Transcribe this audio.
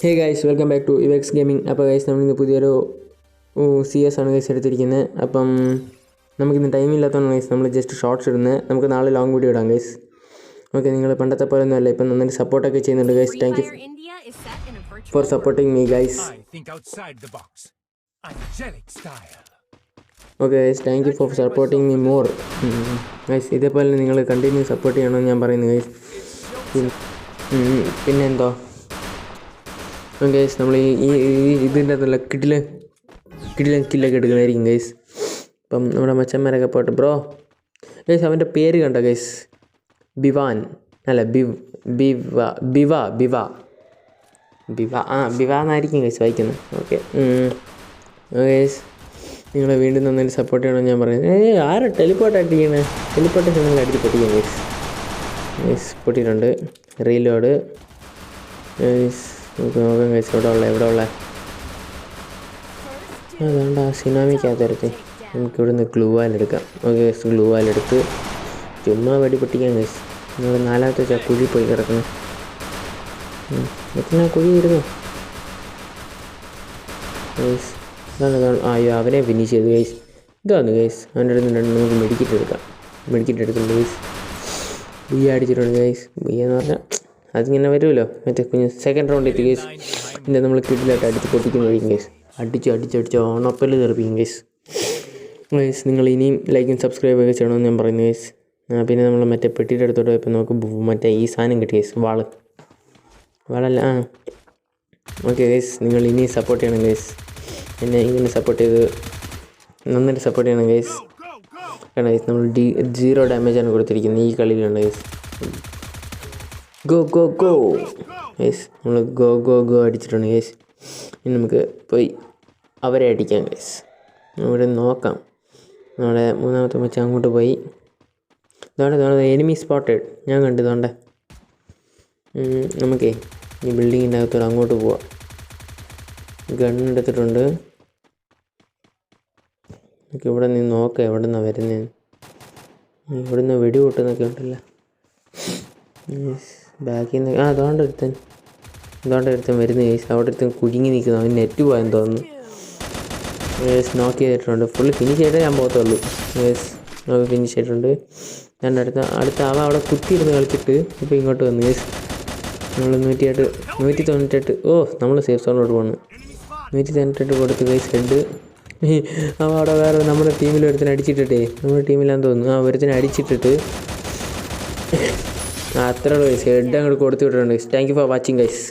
Hey guys, welcome back to Evex gaming. അപ്പോൾ guys, നമ്മളിന്ന് പുതിയൊരു CS ആണ് ഗൈസ് എടുത്തിരിക്കുന്നത്. അപ്പം നമുക്കിന്ന് ടൈമില്ലാത്തതാണ് ഗൈസ് നമ്മൾ ജസ്റ്റ് ഷോർട്സ് ഇടുന്നത്. നമുക്ക് നാളെ ലോങ് വീഡിയോ ഇടാം ഗൈസ്. ഓക്കെ, നിങ്ങൾ പണ്ടത്തെ പോലെ ഒന്നും അല്ല, ഇപ്പം നന്നായിട്ട് സപ്പോർട്ടൊക്കെ ചെയ്യുന്നുണ്ട് guys. Thank you for supporting me guys. Okay guys, thank you for supporting me more guys. ഇതേപോലെ നിങ്ങൾ കണ്ടിന്യൂ സപ്പോർട്ട് ചെയ്യണമെന്ന് ഞാൻ പറയുന്നു ഗൈസ്. പിന്നെ എന്തോ ഗൈസ്, നമ്മൾ ഈ ഇതിൻ്റെ അകത്തുള്ള കിടിലൻ കില്ലൊക്കെ എടുക്കുന്നതായിരിക്കും ഗൈസ്. അപ്പം നമ്മുടെ മച്ചന്മാരൊക്കെ പോട്ടെ ബ്രോ. ഗൈസ്, അവൻ്റെ പേര് കണ്ടോ ഗൈസ്? ബിവാൻ അല്ല ബിവ എന്നായിരിക്കും ഗൈസ് വായിക്കുന്നത്. ഓക്കെ ഗൈസ്, നിങ്ങളെ വീണ്ടും നന്നായിട്ട് സപ്പോർട്ട് ചെയ്യണമെന്ന് ഞാൻ പറയുന്നത്. ആരാ ടെലിപ്പോർട്ട് അടിക്കണേ? ടെലിപ്പോർട്ടേഷൻ നിങ്ങൾ അടിച്ച് പൊട്ടിക്കാം ഗൈസ്. ഗൈസ് പൊട്ടിയിട്ടുണ്ട്. Reload guys. നമുക്ക് നോക്കാം ഗൈസ്, എവിടെ ഉള്ള അതുകൊണ്ട് ആ സിനാമിക്കകത്തെടുത്ത് നമുക്ക് ഇവിടുന്ന് ഗ്ലൂ വാലെടുക്കാം. ഓക്കെ ഗൈസ്, ഗ്ലൂ വാലെടുത്ത് ചുമ്മാ വെടി പൊട്ടിക്കാം ഗൈസ്. നമ്മൾ നാലാമത്തെ വെച്ചാൽ കുഴി പോയി കിടക്കണം. എത്ര കുഴി ഇരുന്നു ഗൈസ്? അയ്യോ, അവനെ ഫിനിഷ് ചെയ്തു ഗൈസ്. ഇതാണ് ഗൈസ്, അവൻ്റെ അടുത്ത് നമുക്ക് മെഡിക്കറ്റ് എടുക്കുന്നുണ്ട് ഗൈസ്. ബി അടിച്ചിട്ടുണ്ട് ഗൈസ്. ബി എന്ന് പറഞ്ഞാൽ അതിങ്ങനെ വരുമല്ലോ, മറ്റേ കുഞ്ഞ് സെക്കൻഡ് റൗണ്ടിൽ ഗൈസ്. പിന്നെ നമ്മൾ കിഡിലായിട്ട് അടിച്ച് പൊട്ടിക്കുന്നതായിരിക്കും ഗൈസ്. അടിച്ച് ഓണപ്പല് തെറിപ്പിക്കും ഗൈസ്. ഗൈസ്, നിങ്ങൾ ഇനിയും ലൈക്കും സബ്സ്ക്രൈബ് ഒക്കെ ചെയ്യണമെന്ന് ഞാൻ പറയുന്നു ഗൈസ്. പിന്നെ നമ്മൾ മറ്റേ പെട്ടിയുടെ അടുത്തോട്ട് പോയപ്പോൾ നമുക്ക് മറ്റേ ഈ സാധനം കിട്ടി ഗൈസ്, വാളല്ല. ഓക്കെ ഗൈസ്, നിങ്ങൾ ഇനിയും സപ്പോർട്ട് ചെയ്യണം ഗൈസ്. എന്നെ ഇങ്ങനെ സപ്പോർട്ട് ചെയ്ത് നന്നായിട്ട് സപ്പോർട്ട് ചെയ്യണം ഗൈസ്. കാരണം ഗൈസ്, നമ്മൾ 0 ഡാമേജാണ് കൊടുത്തിരിക്കുന്നത് ഈ കളിയിലുണ്ട് ഗൈസ്. ഗോ ഗൈസ്, നമ്മൾ ഗോ അടിച്ചിട്ടുണ്ട് ഗൈസ്. ഇനി നമുക്ക് പോയി അവരെ അടിക്കാം ഗൈസ്. ഇവിടെ നോക്കാം. നമ്മുടെ മൂന്നാമത്തെ വെച്ച് അങ്ങോട്ട് പോയി. ഇതോടെ എനിമി സ്പോട്ടഡ് ഞാൻ കണ്ടു. ഇതോണ്ടെ നമുക്കേ ഈ ബിൽഡിങ്ങിൻ്റെ അകത്തോടെ അങ്ങോട്ട് പോവാം. ഗണ്ണെടുത്തിട്ടുണ്ട്. നമുക്ക് ഇവിടെ നിന്ന് നോക്കാം എവിടെ നിന്നാണ് വരുന്നത്. ഇവിടെ നിന്ന് വെടി പൊട്ടുന്നൊക്കെ ഉണ്ടല്ലോ ബാക്കിൽ നിന്ന്. അതുകൊണ്ട് ഒരുത്തൻ വരുന്ന കേസ്. അവിടെ ഒരുത്തൻ കുഴുങ്ങി നിൽക്കുന്നു. അവൻ നെറ്റ് പോയെന്ന് തോന്നുന്നു. നോക്ക് ചെയ്തിട്ടുണ്ട്. ഫുള്ള് ഫിനിഷ് ചെയ്തേ ഞാൻ പോകത്തുള്ളൂ. നോക്ക് ഫിനിഷ് ചെയ്തിട്ടുണ്ട്. ഞാൻ അടുത്ത അവ അവിടെ കുത്തിയിരുന്ന് കളിച്ചിട്ട് ഇപ്പോൾ ഇങ്ങോട്ട് വന്നു കേസ്. നമ്മൾ 198 നമ്മൾ സേഫ് സോണിലോട്ട് പോകുന്നു. 198 കൊടുത്ത് കേസ് ഹെഡ്. അവ അവിടെ വേറെ നമ്മുടെ ടീമിൽ ഒരുത്തനെ അടിച്ചിട്ടിട്ടേ, നമ്മുടെ ടീമിലാന്ന് തോന്നുന്നു. ഒരുത്തനെ അടിച്ചിട്ടിട്ട് അത്ര ഗൈസ് ഹെഡ് അങ്ങോട്ട് കൊടുത്തു വിട്ടിട്ടുണ്ട്. Thank you for watching guys.